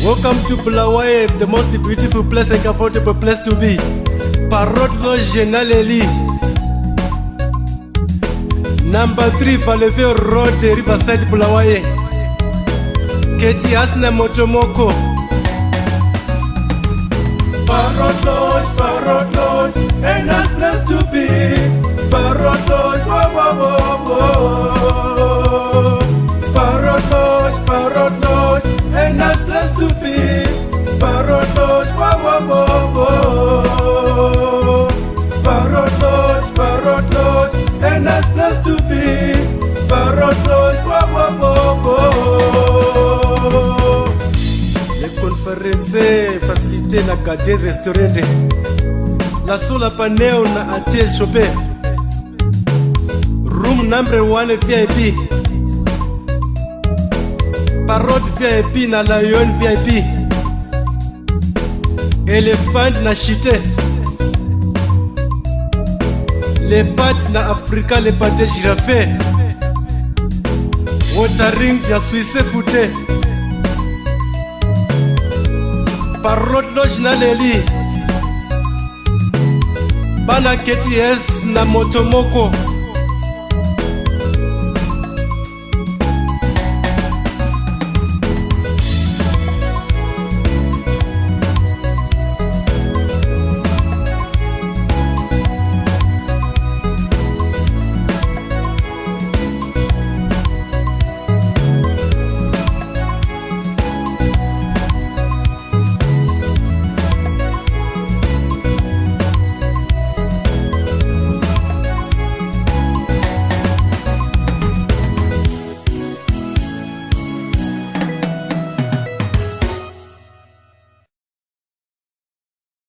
Welcome to Bulawaye, the most beautiful place and comfortable place to be. Parrot no Genaleli. Number 3 Valeveo Road, Riverside, Bulawaye. Keti Asna Motomoko. Parrot Lodge, and that's place to be. Parrot Lodge, Parrot Lodge, and that's place to be. Parrot Lodge, Parrot Lodge, and that's place to be. Parrot Lodge, le conference facilité na garden restaurant. La sola paneo na ate shopé. Room number 1 VIP. Parrot VIP na Lion VIP. Elephant na Chité. Les pattes na Africa, les pattes girafe. Watering ya Suisse fouté. Parrot Lodge na Leli. Bana KTS na Motomoko.